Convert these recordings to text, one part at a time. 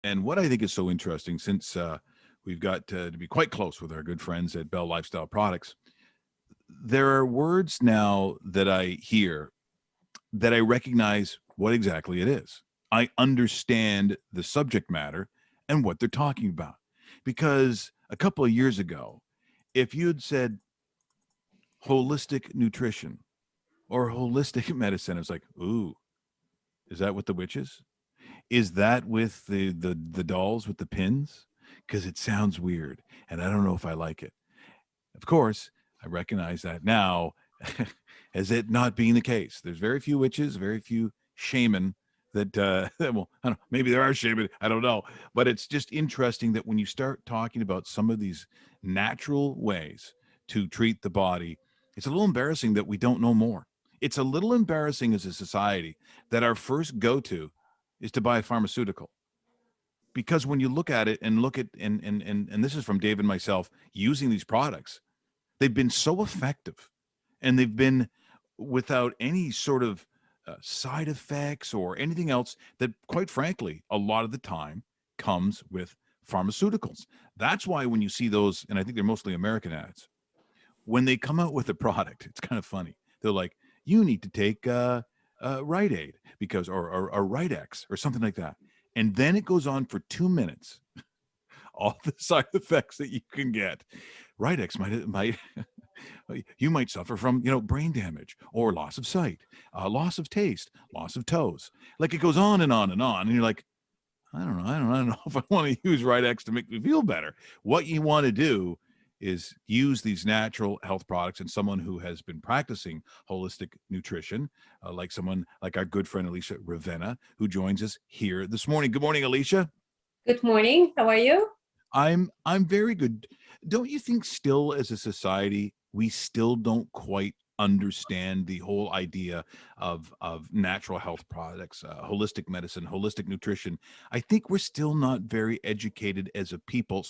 And what I think is so interesting, since we've got to be quite close with our good friends at Bell Lifestyle Products, there are words now that I hear that I recognize what exactly it is. I understand the subject matter and what they're talking about. Because a couple of years ago, if you'd said holistic nutrition or holistic medicine, it's like, ooh, is that with the witches? Is that with the dolls with the pins? Because it sounds weird, and I don't know if I like it. Of course, I recognize that now as it not being the case. There's very few witches, very few shaman that, well, I don't know, maybe there are shaman, I don't know. But it's just interesting that when you start talking about some of these natural ways to treat the body, it's a little embarrassing that we don't know more. It's a little embarrassing as a society that our first go to is to buy a pharmaceutical, because when you look at it and look at and this is from Dave and myself using these products, they've been so effective, and they've been without any sort of side effects or anything else that, quite frankly, a lot of the time comes with pharmaceuticals. That's why when you see those, and I think they're mostly American ads, when they come out with a product, it's kind of funny. They're like, you need to take Rite Aid because, or Rite X or something like that. And then it goes on for 2 minutes, all the side effects that you can get. Rite X might you might suffer from, brain damage or loss of sight, loss of taste, loss of toes. Like, it goes on and on and on, and you're like, I don't know if I want to use Right X to make me feel better. What you want to do is use these natural health products, and someone who has been practicing holistic nutrition, like someone like our good friend Alicia Ravenna, who joins us here this morning. Good morning, Alicia. Good morning. How are you? I'm very good. Don't you think still as a society we still don't quite understand the whole idea of natural health products, holistic medicine, holistic nutrition? I think we're still not very educated as a people.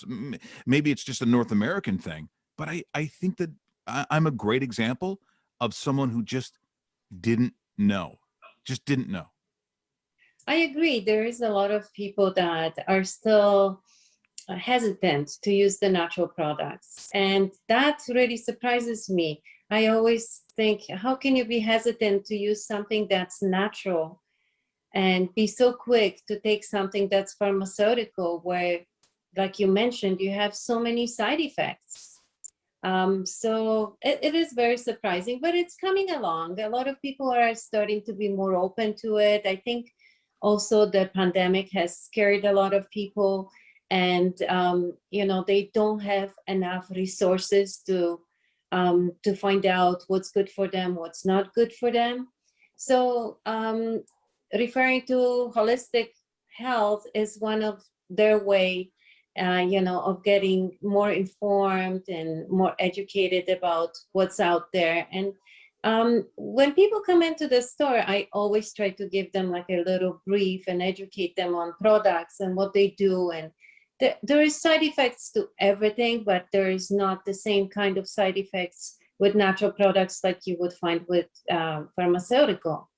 Maybe it's just a North American thing, but I think that I'm a great example of someone who didn't know, just didn't know. I agree. There is a lot of people that are still hesitant to use the natural products. And that really surprises me. I always think, how can you be hesitant to use something that's natural and be so quick to take something that's pharmaceutical, where, like you mentioned, you have so many side effects? So it is very surprising, but it's coming along. A lot of people are starting to be more open to it. I think also the pandemic has scared a lot of people, and they don't have enough resources to find out what's good for them, what's not good for them. So referring to holistic health is one of their way, of getting more informed and more educated about what's out there. And when people come into the store, I always try to give them like a little brief and educate them on products and what they do. And there is side effects to everything, but there is not the same kind of side effects with natural products like you would find with pharmaceutical.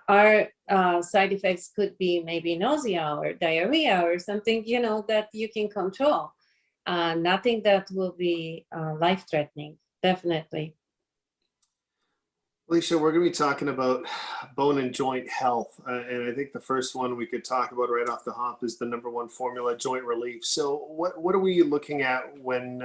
Our side effects could be maybe nausea or diarrhea or something, that you can control. Nothing that will be life-threatening, definitely. Alicia, we're going to be talking about bone and joint health. And I think the first one we could talk about right off the hop is the number one formula, joint relief. So what are we looking at when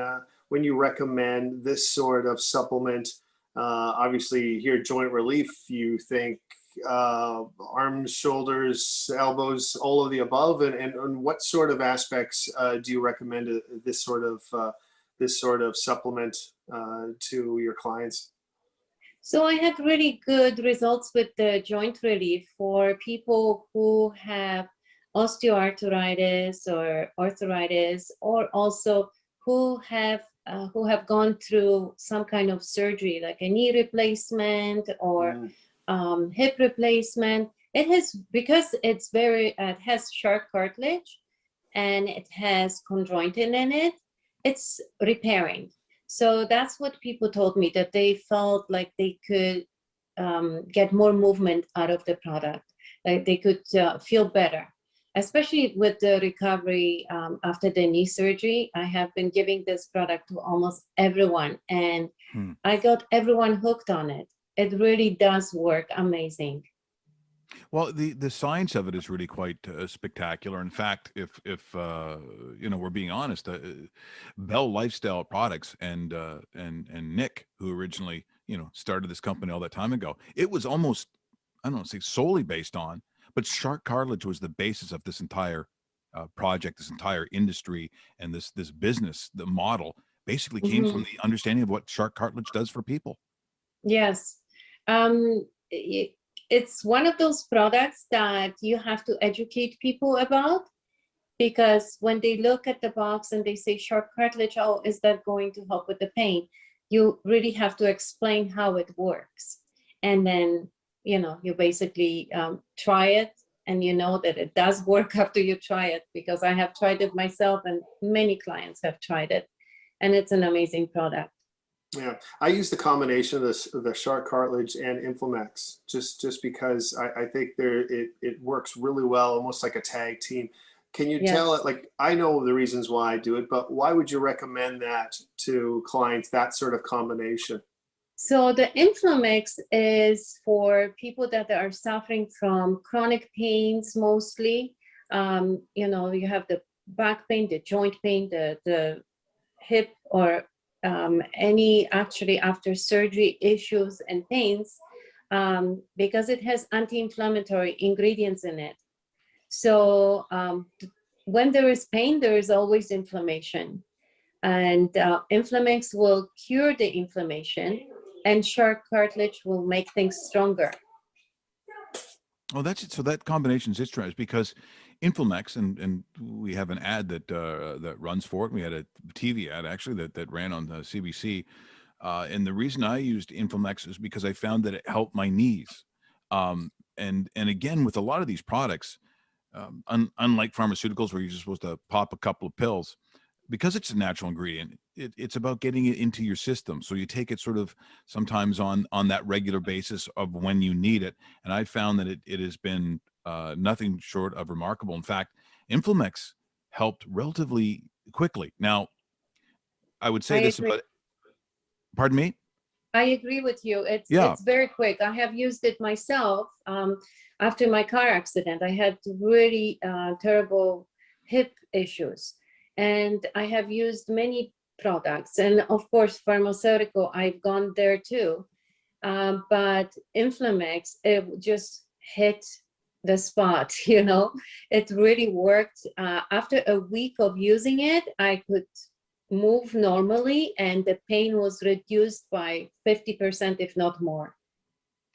you recommend this sort of supplement? Obviously, here, joint relief, you think arms, shoulders, elbows, all of the above. And what sort of aspects do you recommend this sort of supplement to your clients? So I had really good results with the joint relief for people who have osteoarthritis or arthritis, or also who have gone through some kind of surgery, like a knee replacement or hip replacement. It has, because it has sharp cartilage and it has chondroitin in it. It's repairing. So that's what people told me, that they felt like they could get more movement out of the product, like they could feel better. especially with the recovery after the knee surgery. I have been giving this product to almost everyone, and I got everyone hooked on it. It really does work amazing. Well, the science of it is really quite spectacular. In fact, if you know, we're being honest, Bell Lifestyle Products and Nick, who originally, you know, started this company all that time ago, it was almost, I don't want to say solely based on, but shark cartilage was the basis of this entire project, this entire industry, and this business. The model basically came from the understanding of what shark cartilage does for people. Yes. It's one of those products that you have to educate people about, because when they look at the box and they say shark cartilage, oh, is that going to help with the pain? You really have to explain how it works. And then, you know, you basically try it, and you know that it does work after you try it, because I have tried it myself and many clients have tried it, and it's an amazing product. Yeah, I use the combination of the shark cartilage and Inflamex just because I think it works really well, almost like a tag team. Can you tell it, like, I know the reasons why I do it, but why would you recommend that to clients, that sort of combination? So the Inflamex is for people that are suffering from chronic pains mostly. You know, you have the back pain, the joint pain, the hip, or any actually after surgery issues and pains, because it has anti-inflammatory ingredients in it. So when there is pain, there is always inflammation, and Inflamex will cure the inflammation, and shark cartilage will make things stronger. Oh, that's it. So that combination is interesting because Inflamex, and we have an ad that that runs for it. We had a TV ad actually that ran on the CBC, and the reason I used Inflamex is because I found that it helped my knees. And again, with a lot of these products, unlike pharmaceuticals where you're just supposed to pop a couple of pills, because it's a natural ingredient, it's about getting it into your system. So you take it sort of sometimes on that regular basis of when you need it. And I found that it has been nothing short of remarkable. In fact, Inflamex helped relatively quickly. Now, I would say this about, pardon me? I agree with you. Yeah. It's very quick. I have used it myself. After my car accident, I had really terrible hip issues, and I have used many products, and of course, pharmaceutical, I've gone there too. But Inflamex, it just hit the spot, you know, it really worked. After a week of using it, I could move normally, and the pain was reduced by 50%, if not more.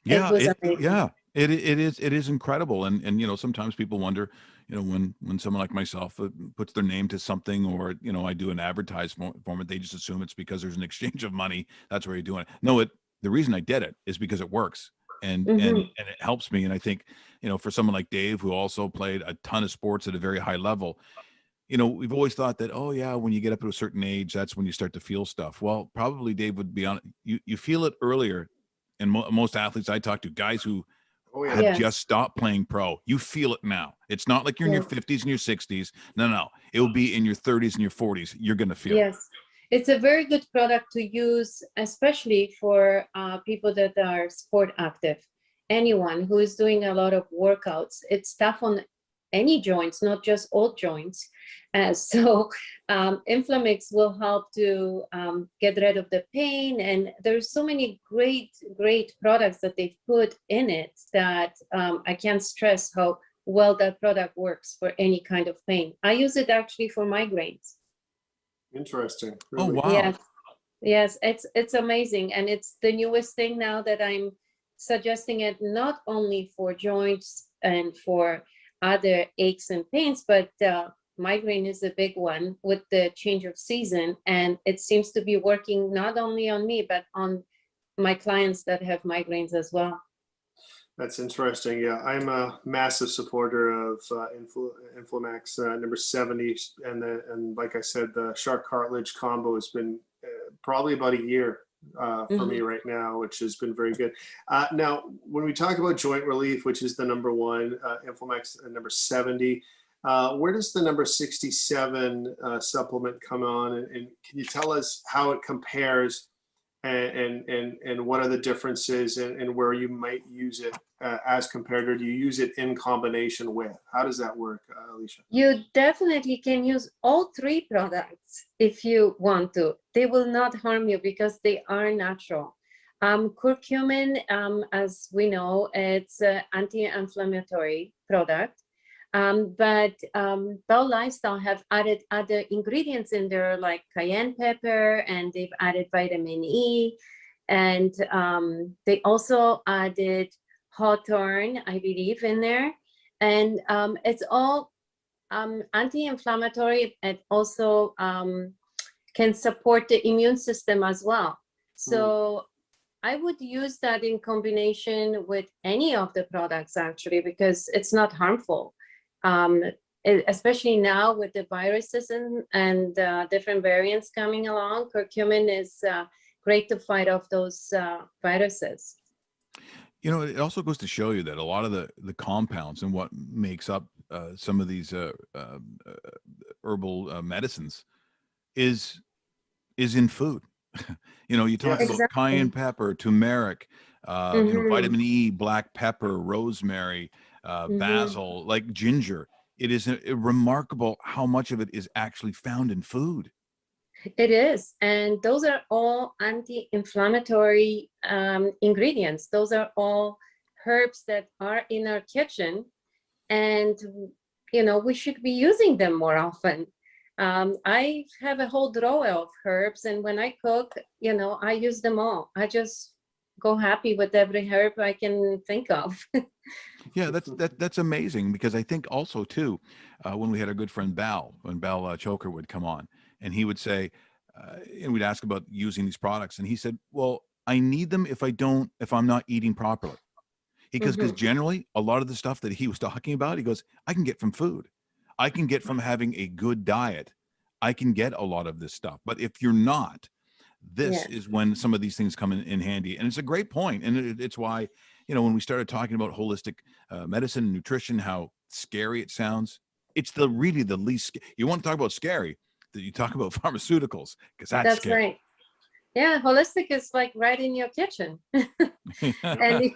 Yeah, It was amazing. yeah, it is incredible. And you know, sometimes people wonder, you know, when someone like myself puts their name to something, or you know, I do an advertisement for it, they just assume it's because there's an exchange of money. That's where you're doing it. No, the reason I did it is because it works, and it helps me. And I think, you know, for someone like Dave, who also played a ton of sports at a very high level, you know, we've always thought that, oh yeah, when you get up to a certain age, that's when you start to feel stuff. Well, probably Dave would be on, you feel it earlier. And most athletes I talk to, guys who have Yes. just stopped playing pro, you feel it now. It's not like you're in your 50s and your 60s. No, it will be in your 30s and your 40s. You're going to feel it. Yes, it's a very good product to use, especially for people that are sport active. Anyone who is doing a lot of workouts, it's tough on any joints, not just old joints. So Inflamex will help to get rid of the pain. And there's so many great products that they've put in it that I can't stress how well that product works for any kind of pain. I use it actually for migraines. Interesting. Oh, Really. wow. Yes, it's amazing. And it's the newest thing now that I'm suggesting it not only for joints and for other aches and pains, but migraine is a big one with the change of season. And it seems to be working not only on me, but on my clients that have migraines as well. That's interesting. Yeah, I'm a massive supporter of Inflamex number 70, and like I said, the shark cartilage combo has been probably about a year for me right now, which has been very good. Now, when we talk about joint relief, which is the number one, Inflamex number 70, Where does the number 67 supplement come on, and can you tell us how it compares, and what are the differences, and where you might use it as compared, or do you use it in combination with? How does that work, Alicia? You definitely can use all three products if you want to. They will not harm you because they are natural. Curcumin, as we know, it's an anti-inflammatory product. But Bell Lifestyle have added other ingredients in there, like cayenne pepper, and they've added vitamin E, and they also added hawthorn, I believe, in there. And it's all anti-inflammatory, and also can support the immune system as well. So I would use that in combination with any of the products, actually, because it's not harmful. Especially now with the viruses and different variants coming along, curcumin is great to fight off those viruses. You know, it also goes to show you that a lot of the compounds and what makes up some of these herbal medicines is in food. You know, you talk about cayenne pepper, turmeric, you know, vitamin E, black pepper, rosemary, basil, like ginger. It is remarkable how much of it is actually found in food. It is. And those are all anti-inflammatory ingredients. Those are all herbs that are in our kitchen. And, you know, we should be using them more often. I have a whole drawer of herbs. And when I cook, you know, I use them all. I just go happy with every herb I can think of. Yeah, that's amazing, because I think also too, when we had our good friend Bal, when Bal Choker would come on, and he would say, and we'd ask about using these products, and he said, "Well, I need them if I'm not eating properly." Because generally, a lot of the stuff that he was talking about, he goes, I can get from food, I can get from having a good diet, I can get a lot of this stuff. But if you're not, this is when some of these things come in handy. And it's a great point, and it's why, you know, when we started talking about holistic medicine and nutrition, how scary it sounds. It's really the least. You want to talk about scary, that you talk about pharmaceuticals, because that's scary. Right. Yeah, holistic is like right in your kitchen. And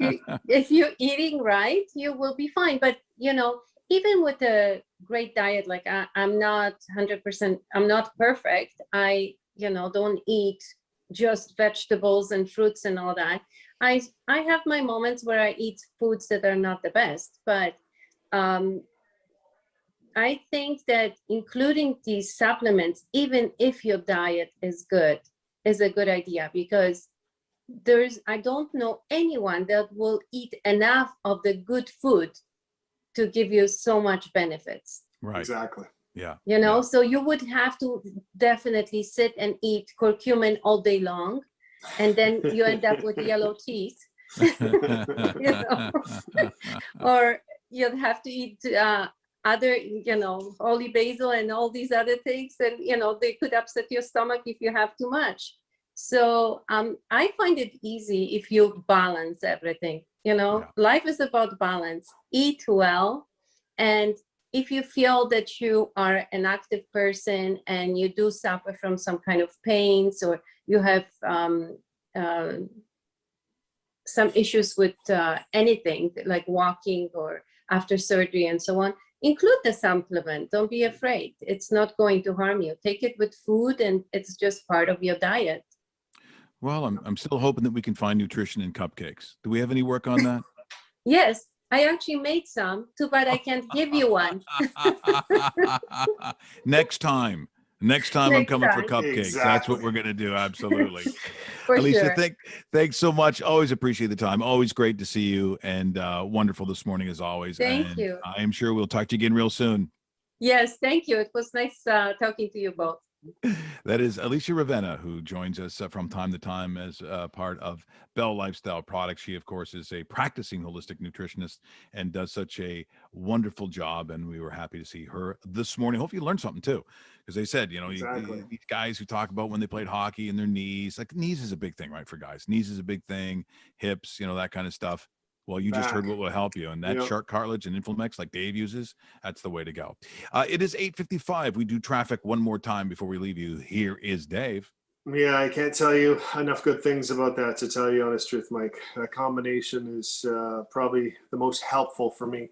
if you're eating right, you will be fine. But you know, even with a great diet, like I'm not 100%, I'm not perfect. I, you know, don't eat just vegetables and fruits and all that. I have my moments where I eat foods that are not the best, but I think that including these supplements, even if your diet is good, is a good idea, because I don't know anyone that will eat enough of the good food to give you so much benefits. Right. Exactly. Yeah. You know, so you would have to definitely sit and eat curcumin all day long, and then you end up with yellow teeth. You know? Or you'd have to eat other, you know, holy basil and all these other things, and you know, they could upset your stomach if you have too much. So I find it easy if you balance everything. You know, life is about balance. Eat well, and if you feel that you are an active person and you do suffer from some kind of pains, or you have some issues with anything like walking or after surgery and so on, include the supplement. Don't be afraid. It's not going to harm you. Take it with food, and it's just part of your diet. Well, I'm still hoping that we can find nutrition in cupcakes. Do we have any work on that? Yes, I actually made some. Too bad I can't give you one. Next time I'm coming for cupcakes. Exactly. That's what we're going to do. Absolutely. For Alicia, sure. thanks so much. Always appreciate the time. Always great to see you, and wonderful this morning as always. Thank you. I am sure we'll talk to you again real soon. Yes, thank you. It was nice talking to you both. That is Alicia Ravenna, who joins us from time to time as part of Bell Lifestyle Products. She, of course, is a practicing holistic nutritionist and does such a wonderful job. And we were happy to see her this morning. Hope you learned something too, because they said, you know, these guys who talk about when they played hockey and their knees, like knees is a big thing, right? For guys, knees is a big thing, hips, you know, that kind of stuff. Well, you just heard back. what will help you, and that Yep. shark cartilage and Inflamex, like Dave uses, that's the way to go. It is 8:55. We do traffic one more time before we leave you. Here is Dave. Yeah, I can't tell you enough good things about that, to tell you honest truth, Mike. A combination is probably the most helpful for me.